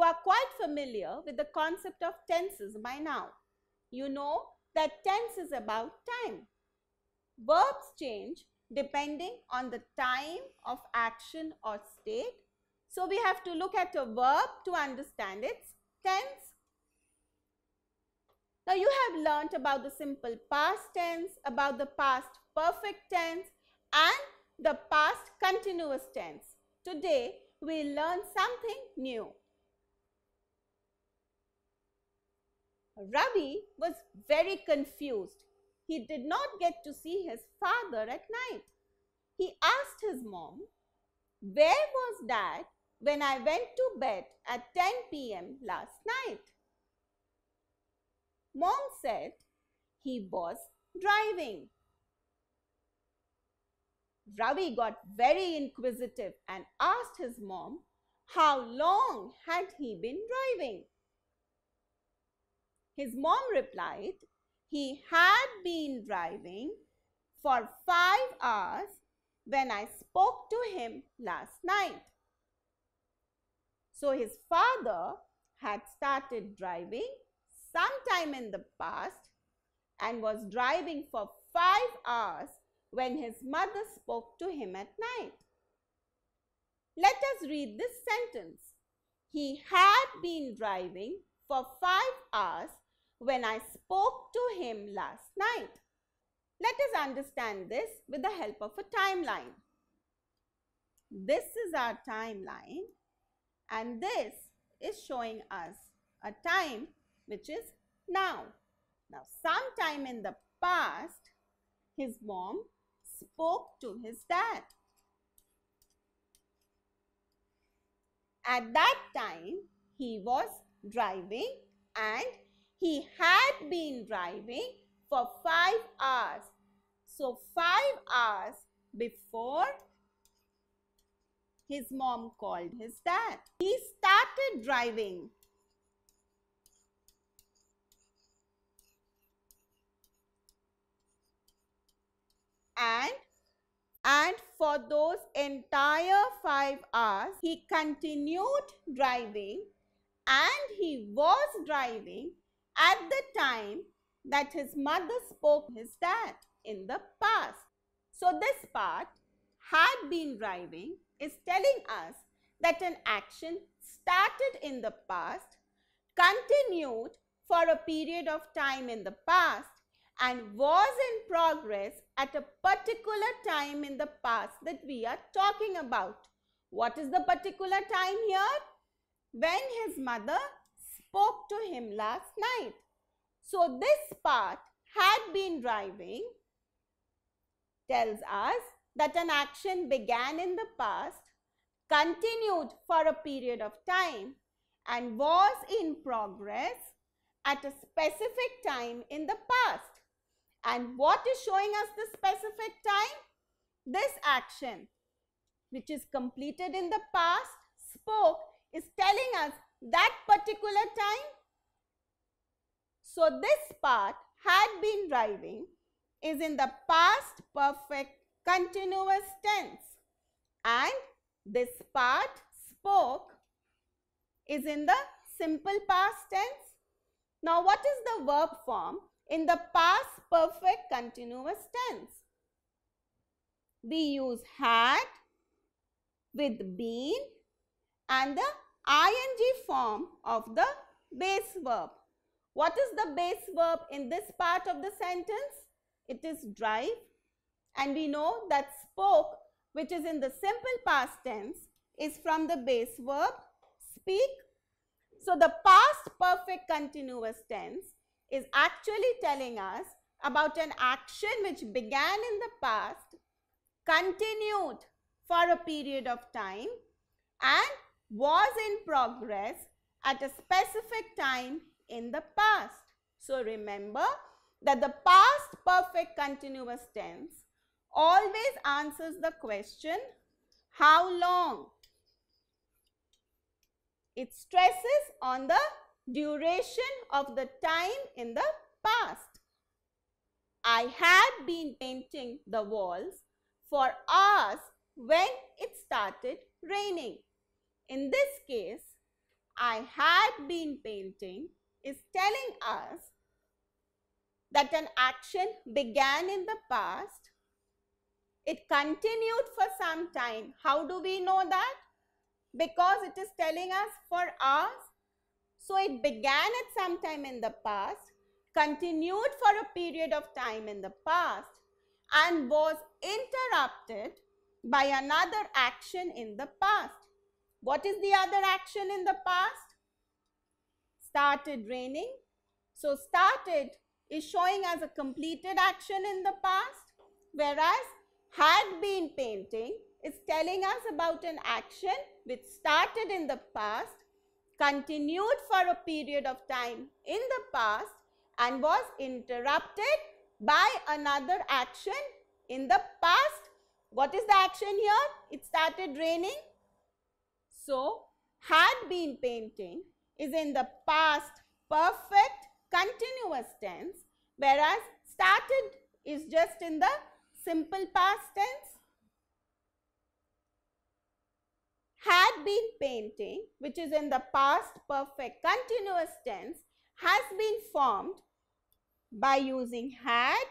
are quite familiar with the concept of tenses by now. You know that tense is about time. Verbs change depending on the time of action or state. So we have to look at a verb to understand its tense. Now you have learnt about the simple past tense, about the past perfect tense and the past continuous tense. Today we will learn something new. Ravi was very confused. He did not get to see his father at night. He asked his mom, "Where was Dad when I went to bed at 10 p.m. last night?" Mom said, "He was driving." Ravi got very inquisitive and asked his mom, how long had he been driving? His mom replied, he had been driving for 5 hours when I spoke to him last night. So his father had started driving sometime in the past and was driving for 5 hours when his mother spoke to him at night. Let us read this sentence. He had been driving for 5 hours when I spoke to him last night. Let us understand this with the help of a timeline. This is our timeline and this is showing us a time which is now. Now, sometime in the past, his mom spoke to his dad. At that time, he was driving and he had been driving for 5 hours. So, 5 hours before his mom called his dad. He started driving. And for those entire 5 hours, he continued driving and he was driving at the time that his mother spoke to his dad in the past. So this part, had been driving, is telling us that an action started in the past, continued for a period of time in the past, and was in progress at a particular time in the past that we are talking about. What is the particular time here? When his mother spoke to him last night. So this part, had been driving, tells us that an action began in the past, continued for a period of time, and was in progress at a specific time in the past. And what is showing us the specific time? This action, which is completed in the past, spoke, is telling us that particular time. So this part, had been driving, is in the past perfect continuous tense. And this part, spoke, is in the simple past tense. Now what is the verb form in the past perfect continuous tense? We use had with been and the ing form of the base verb. What is the base verb in this part of the sentence? It is drive, and we know that spoke, which is in the simple past tense, is from the base verb speak. So the past perfect continuous tense is actually telling us about an action which began in the past, continued for a period of time, and was in progress at a specific time in the past. So remember that the past perfect continuous tense always answers the question, how long? It stresses on the duration of the time in the past. I had been painting the walls for hours when it started raining. In this case, I had been painting is telling us that an action began in the past. It continued for some time. How do we know that? Because it is telling us for hours. So it began at some time in the past, continued for a period of time in the past, and was interrupted by another action in the past. What is the other action in the past? Started raining. So started is showing as a completed action in the past, whereas had been painting is telling us about an action which started in the past, continued for a period of time in the past, and was interrupted by another action in the past. What is the action here? It started raining. So, had been painting is in the past perfect continuous tense, whereas started is just in the simple past tense. Had been painting, which is in the past perfect continuous tense, has been formed by using had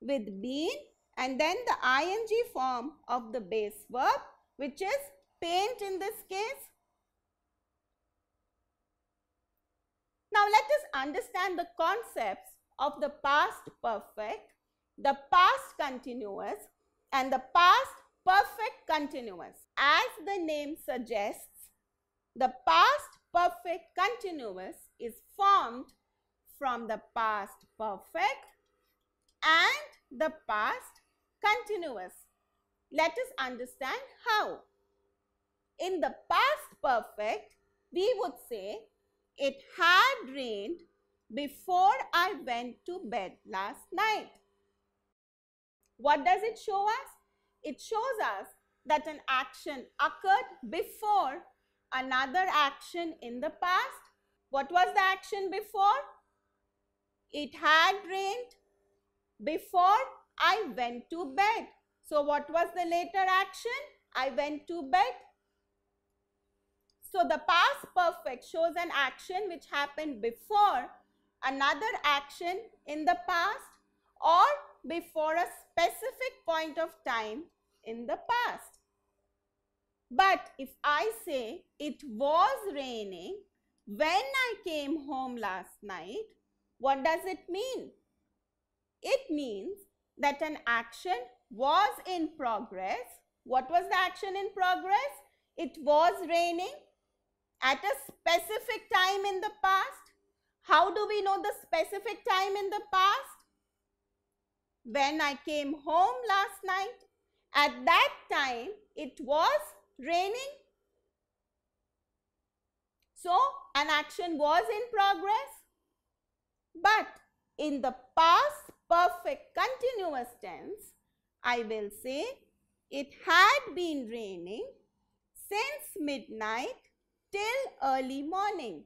with been and then the ing form of the base verb, which is paint in this case. Now let us understand the concepts of the past perfect, the past continuous and the past perfect continuous. As the name suggests, the past perfect continuous is formed from the past perfect and the past continuous. Let us understand how. In the past perfect, we would say, it had rained before I went to bed last night. What does it show us? It shows us that an action occurred before another action in the past. What was the action before? It had rained before I went to bed. So what was the later action? I went to bed. So the past perfect shows an action which happened before another action in the past or before a specific point of time in the past. But if I say it was raining when I came home last night, what does it mean? It means that an action was in progress. What was the action in progress? It was raining at a specific time in the past. How do we know the specific time in the past? When I came home last night, at that time it was raining. So an action was in progress. But in the past perfect continuous tense, I will say it had been raining since midnight till early morning.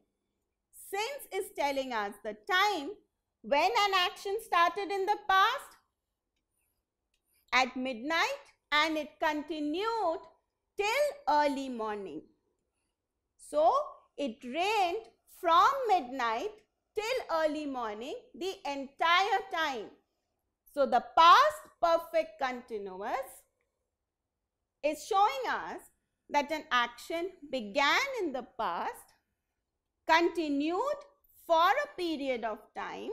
Since is telling us the time when an action started in the past at midnight and it continued till early morning. So it rained from midnight till early morning the entire time. So the past perfect continuous is showing us that an action began in the past, continued for a period of time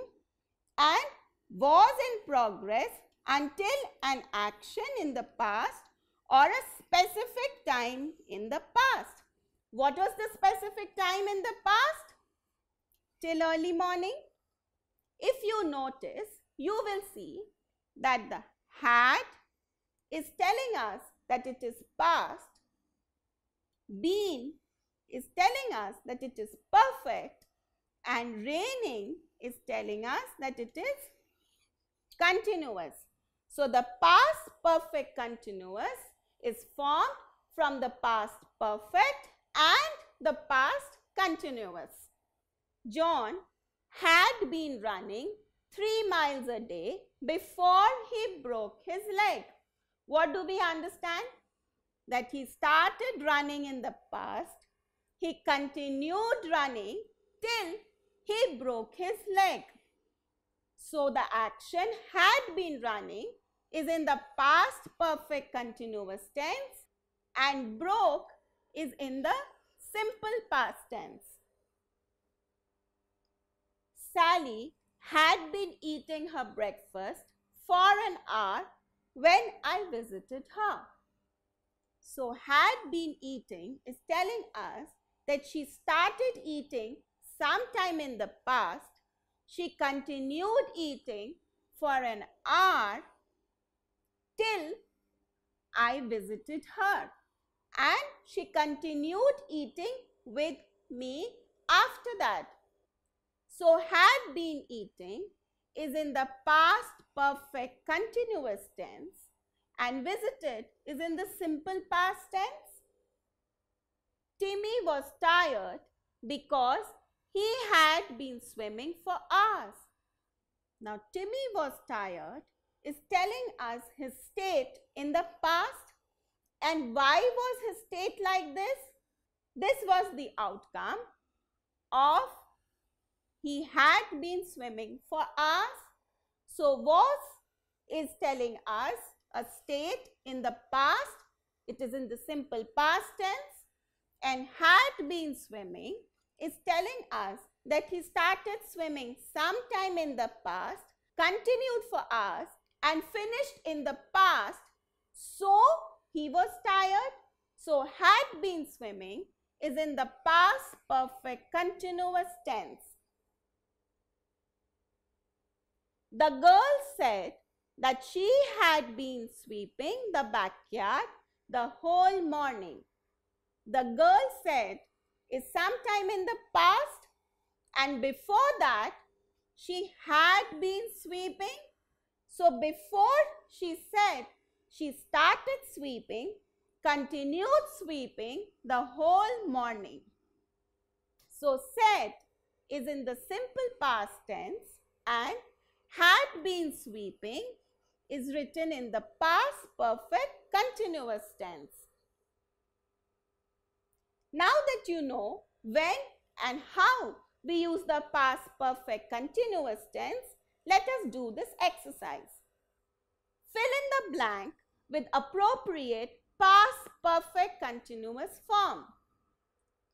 and was in progress until an action in the past or a specific time in the past. What was the specific time in the past? Till early morning. If you notice, you will see that the had is telling us that it is past. Been is telling us that it is perfect and raining is telling us that it is continuous. So the past perfect continuous is formed from the past perfect and the past continuous. John had been running 3 miles a day before he broke his leg. What do we understand? That he started running in the past He continued running till he broke his leg. So the action had been running is in the past perfect continuous tense and broke is in the simple past tense. Sally had been eating her breakfast for an hour when I visited her. So had been eating is telling us that she started eating sometime in the past. She continued eating for an hour till I visited her, and she continued eating with me after that. So had been eating is in the past perfect continuous tense and visited is in the simple past tense. Timmy was tired because he had been swimming for hours. Now Timmy was tired is telling us his state in the past. And why was his state like this? This was the outcome of he had been swimming for hours. So was is telling us a state in the past. It is in the simple past tense. And had been swimming is telling us that he started swimming sometime in the past, continued for hours and finished in the past. So he was tired. So had been swimming is in the past perfect continuous tense. The girl said that she had been sweeping the backyard the whole morning. The girl said is sometime in the past, and before that she had been sweeping. So before she said she started sweeping, continued sweeping the whole morning. So said is in the simple past tense and had been sweeping is written in the past perfect continuous tense. Now that you know when and how we use the past perfect continuous tense, let us do this exercise. Fill in the blank with appropriate past perfect continuous form.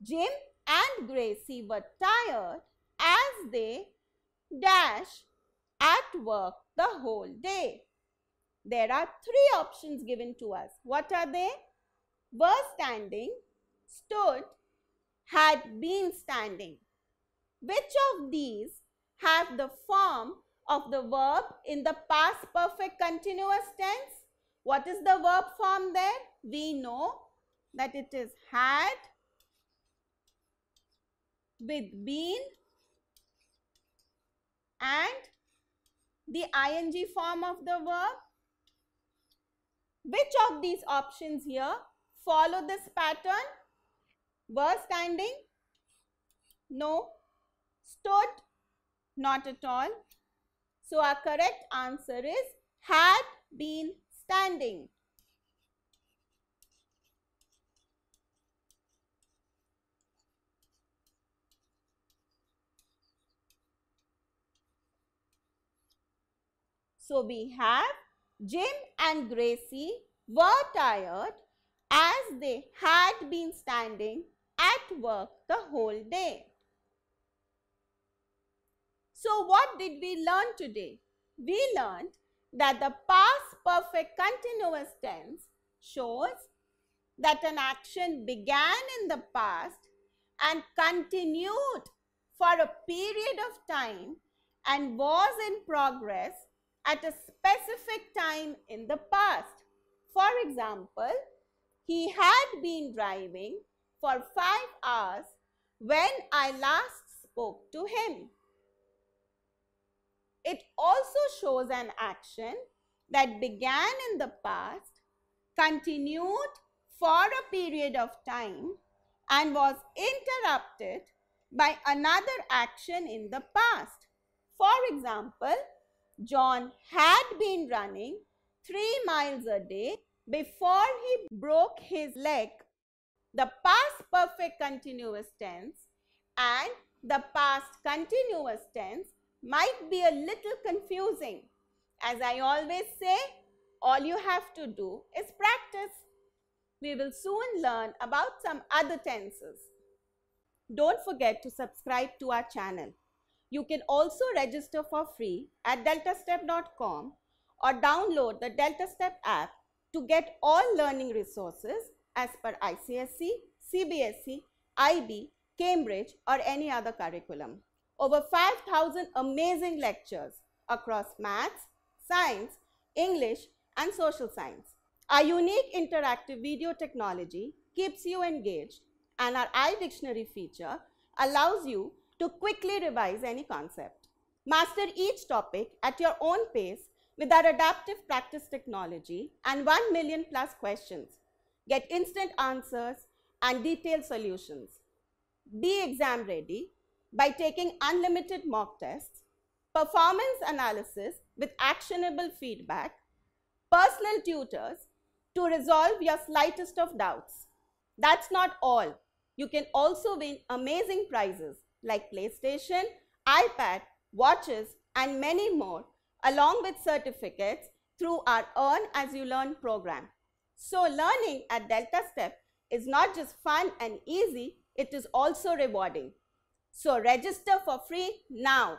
Jim and Gracie were tired as they dash at work the whole day. There are three options given to us. What are they? Were standing, stood, had been standing. Which of these have the form of the verb in the past perfect continuous tense? What is the verb form there? We know that it is had with been and the ing form of the verb. Which of these options here follow this pattern? Were standing? No. Stood? Not at all. So our correct answer is had been standing. So we have Jim and Gracie were tired as they had been standing at work the whole day. So what did we learn today? We learned that the past perfect continuous tense shows that an action began in the past and continued for a period of time and was in progress at a specific time in the past. For example, he had been driving for 5 hours when I last spoke to him. It also shows an action that began in the past, continued for a period of time and was interrupted by another action in the past. For example, John had been running 3 miles a day before he broke his leg. the past perfect continuous tense and the past continuous tense might be a little confusing. As I always say, all you have to do is practice. We will soon learn about some other tenses. Don't forget to subscribe to our channel. You can also register for free at deltastep.com or download the DeltaStep app to get all learning resources as per ICSE, CBSE, IB, Cambridge or any other curriculum. Over 5,000 amazing lectures across maths, science, English and social science. Our unique interactive video technology keeps you engaged, and our iDictionary feature allows you to quickly revise any concept. Master each topic at your own pace with our adaptive practice technology and 1 million plus questions. Get instant answers and detailed solutions. Be exam ready by taking unlimited mock tests, performance analysis with actionable feedback, personal tutors to resolve your slightest of doubts. That's not all. You can also win amazing prizes like PlayStation, iPad, watches and many more along with certificates through our Earn As You Learn program. So learning at DeltaStep is not just fun and easy, it is also rewarding. So register for free now.